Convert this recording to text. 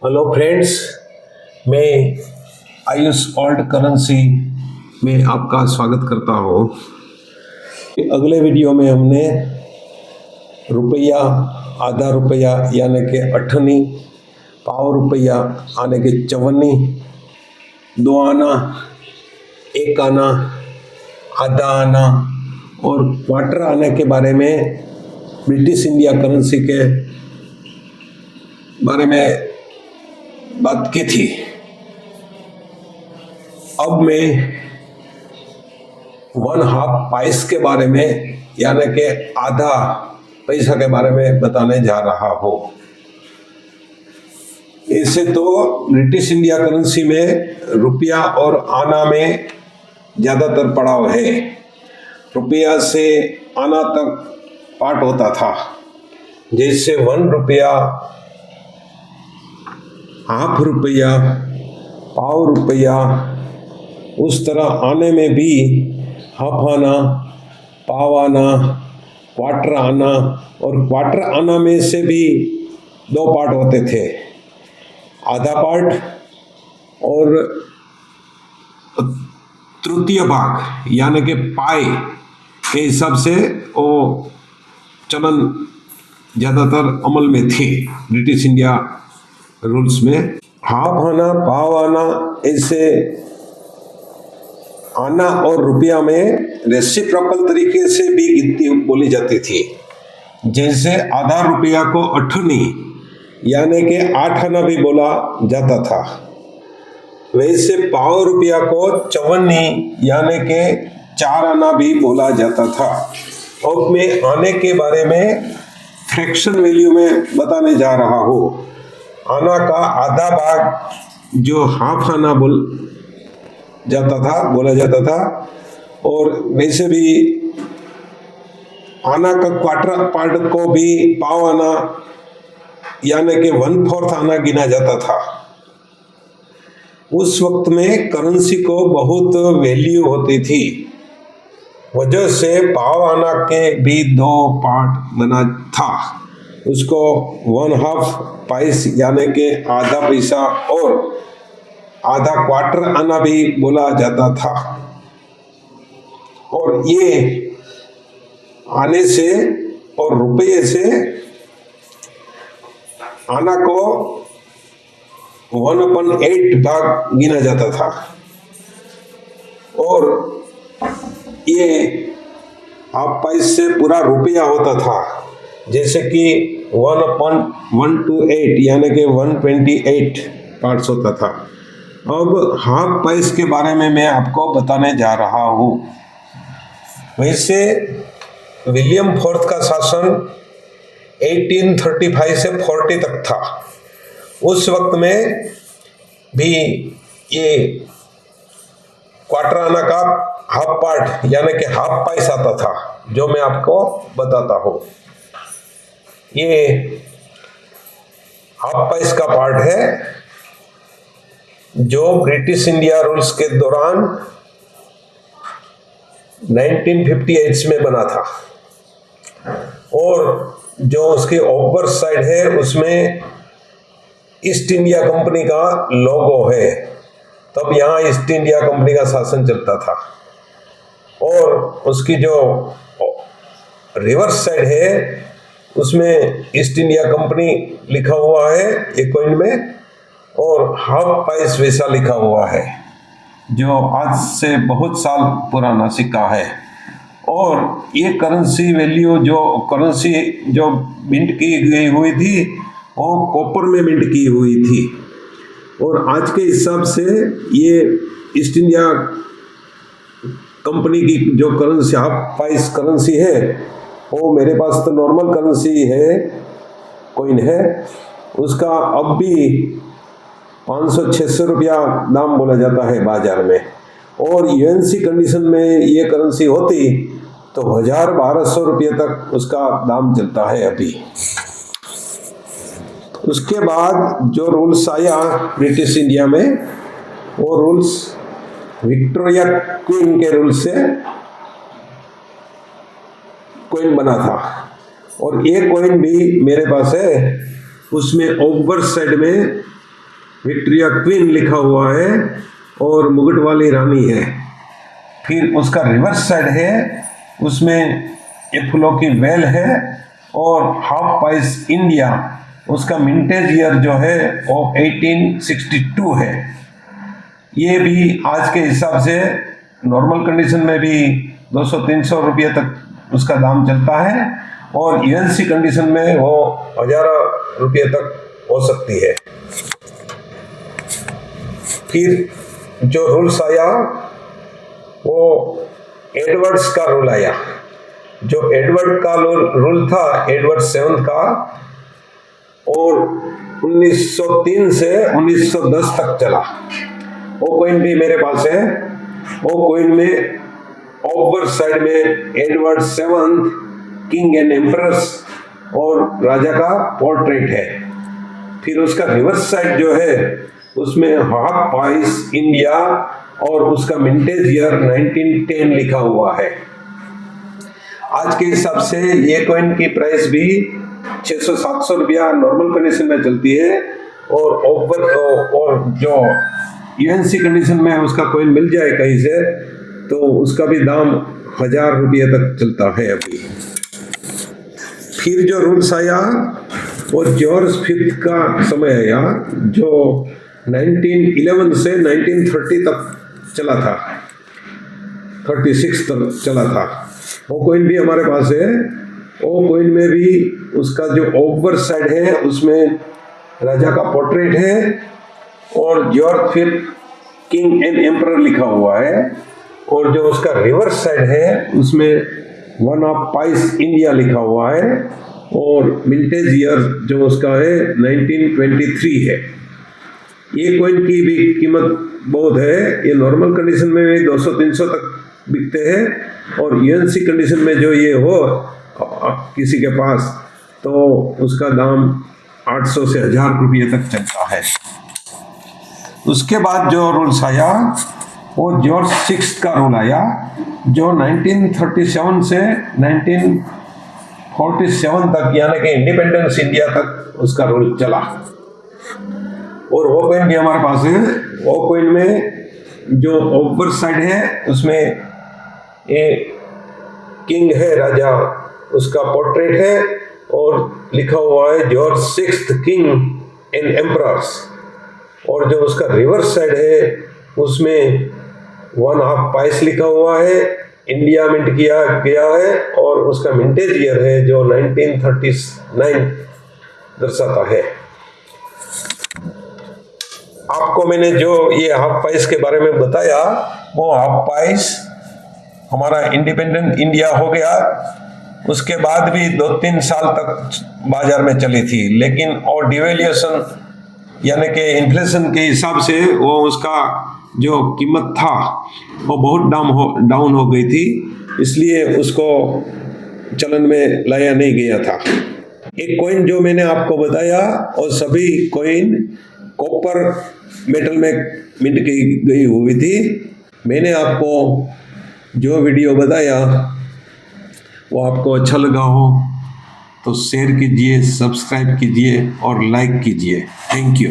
Hello friends, मैं Ayush old currency में आपका स्वागत करता हूँ। अगले वीडियो में हमने रुपया, आधा रुपया यानी कि अठनी, पाव रुपया यानी कि चवन्नी, 2 आना, 1 आना, आधा आना और क्वार्टर आने के बारे में, ब्रिटिश इंडिया करेंसी के बारे में बात की थी। अब मैं 1/2 पैस के बारे में यानी कि आधा पैसा के बारे में बताने जा रहा हूँ। ऐसे तो ब्रिटिश इंडिया करेंसी में रुपया और आना में ज़्यादातर पड़ाव है। रुपया से आना तक पार्ट होता था, जैसे 1 रुपया, हाफ रुपया, पाव रुपया। उस तरह आने में भी हाफ आना, पाव आना, क्वार्टर आना, और क्वार्टर आना में से भी 2 पार्ट होते थे, आधा पार्ट और तृतीय भाग यानी कि पाई के हिसाब से वो चलन ज़्यादातर अमल में थे ब्रिटिश इंडिया रूल्स में। हाफ आना, पाव आना, ऐसे आना और रुपया में रेसिप्रोकल तरीके से भी गिनती बोली जाती थी। जैसे आधा रुपया को अठनी यानी कि 8 आना भी बोला जाता था, वैसे पाव रुपया को चवन्नी यानी कि 4 आना भी बोला जाता था। अब मैं आने के बारे में फ्रैक्शन वैल्यू में बताने जा रहा हूँ। आना का आधा भाग जो हाफ आना बोला जाता था, और वैसे भी आना का क्वार्टर पार्ट को भी पाव आना यानी कि 1/4 आना गिना जाता था। उस वक्त में करेंसी को बहुत वैल्यू होती थी, वजह से पाव आना के भी 2 पार्ट बना था। उसको 1/2 पैस यानी कि आधा पैसा और आधा क्वार्टर आना भी बोला जाता था। और ये आने से और रुपये से आना को 1/8 भाग गिना जाता था, और ये हाफ पैस से पूरा रुपया होता था, जैसे कि 1/128 यानी कि 128 पार्ट्स होता था। अब हाफ पैस के बारे में मैं आपको बताने जा रहा हूँ। वैसे विलियम फोर्थ का शासन 1835 से 40 तक था। उस वक्त में भी ये क्वार्टर आना का हाफ पार्ट यानी कि हाफ पैस आता था, जो मैं आपको बताता हूँ। ये हाफ पैस का पार्ट है जो ब्रिटिश इंडिया रूल्स के दौरान 1958 में बना था, और जो उसकी ओवर साइड है उसमें ईस्ट इंडिया कंपनी का लोगो है। तब यहाँ ईस्ट इंडिया कंपनी का शासन चलता था, और उसकी जो रिवर्स साइड है उसमें ईस्ट इंडिया कंपनी लिखा हुआ है ये कॉइन में, और हाफ पैस वैसा लिखा हुआ है, जो आज से बहुत साल पुराना सिक्का है। और ये करेंसी वैल्यू जो मिंट की गई हुई थी वो कॉपर में मिंट की हुई थी, और आज के हिसाब से ये ईस्ट इंडिया कंपनी की जो करेंसी हाफ पैस करेंसी है, वो मेरे पास तो नॉर्मल करेंसी है, कॉइन है, उसका अब भी 500-600 रुपया दाम बोला जाता है बाजार में। और यूएनसी कंडीशन में ये करेंसी होती तो 1000-1200 रुपये तक उसका दाम चलता है अभी। उसके बाद जो रूल्स आया ब्रिटिश इंडिया में, वो रूल्स विक्टोरिया क्वीन के रूल से कॉइन बना था, और ये कॉइन भी मेरे पास है। उसमें ओवर साइड में विक्टोरिया क्वीन लिखा हुआ है और मुकुट वाली रानी है। फिर उसका रिवर्स साइड है, उसमें एक फूलों की वेल है और हाफ प्राइस इंडिया, उसका मिंटेज ईयर जो है वो 1862 है। ये भी आज के हिसाब से नॉर्मल कंडीशन में भी 200-300 रुपये तक उसका दाम चलता है और यूएनसी कंडीशन में वो 1000 रुपये तक हो सकती है। फिर जो रूल्स आया वो एडवर्ड्स का रूल आया। जो एडवर्ड का रूल था, एडवर्ड 7 का, और 1903 से 1910 तक चला। वो कॉइन भी मेरे पास है। वो कॉइन में ओवर साइड में एडवर्ड 7 किंग एंड एम्परर्स और राजा का पोर्ट्रेट है। फिर उसका रिवर्स साइड जो है उसमें हाफ प्राइस इंडिया और उसका मिंटेज ईयर 1910 लिखा हुआ है। आज के हिसाब से ये कॉइन की प्राइस भी 600-700 रुपया नॉर्मल कंडीशन में चलती है और जो यूएनसी कंडीशन में उसका कॉइन मिल जाए कहीं से तो उसका भी दाम 1000 रुपये तक चलता है अभी। फिर जो रूल्स आया वो जॉर्ज 5 का समय आया, जो 1911 से 1930 तक चला था, 36 तक चला था। वो कॉइन भी हमारे पास है। वो कॉइन में भी उसका जो ओवर साइड है उसमें राजा का पोर्ट्रेट है और जॉर्ज 5 किंग एंड एम्परर लिखा हुआ है, और जो उसका रिवर्स साइड है उसमें 1 ऑफ प्राइस इंडिया लिखा हुआ है और मिंटेज ईयर जो उसका है 1923 है। ये कॉइन की भी कीमत बहुत है। ये नॉर्मल कंडीशन में भी 200-300 तक बिकते हैं और यूएनसी कंडीशन में जो ये हो किसी के पास तो उसका दाम 800 से 1000 रुपये तक चलता है। उसके बाद जो रूल्स आया वो जॉर्ज 6 का रूल आया, जो 1937 से 1947 तक यानी कि इंडिपेंडेंस इंडिया तक उसका रूल चला। और वो कॉइन भी हमारे पास है। वो कॉइन में जो ओवर साइड है उसमें ये किंग है, राजा, उसका पोर्ट्रेट है और लिखा हुआ है जॉर्ज 6 किंग एंड एम्परर्स, और जो उसका रिवर्स साइड है उसमें 1 ऑफ प्राइस लिखा हुआ है, इंडिया मिंट किया गया है और उसका मिंटेज ईयर है जो 1939 दर्शाता है। आपको मैंने जो ये हाफ प्राइस के बारे में बताया वो हाफ प्राइस हमारा इंडिपेंडेंट इंडिया हो गया, उसके बाद भी 2-3 साल तक बाजार में चली थी, लेकिन और डिवेल्यूएशन यानी कि इन्फ्लेशन के हिसाब से वो उसका जो कीमत था वो बहुत डाउन हो गई थी, इसलिए उसको चलन में लाया नहीं गया था। एक कॉइन जो मैंने आपको बताया और सभी कॉइन कॉपर मेटल में मिंट की गई हुई थी। मैंने आपको जो वीडियो बताया वो आपको अच्छा लगा हो तो शेयर कीजिए, सब्सक्राइब कीजिए और लाइक कीजिए। Thank you.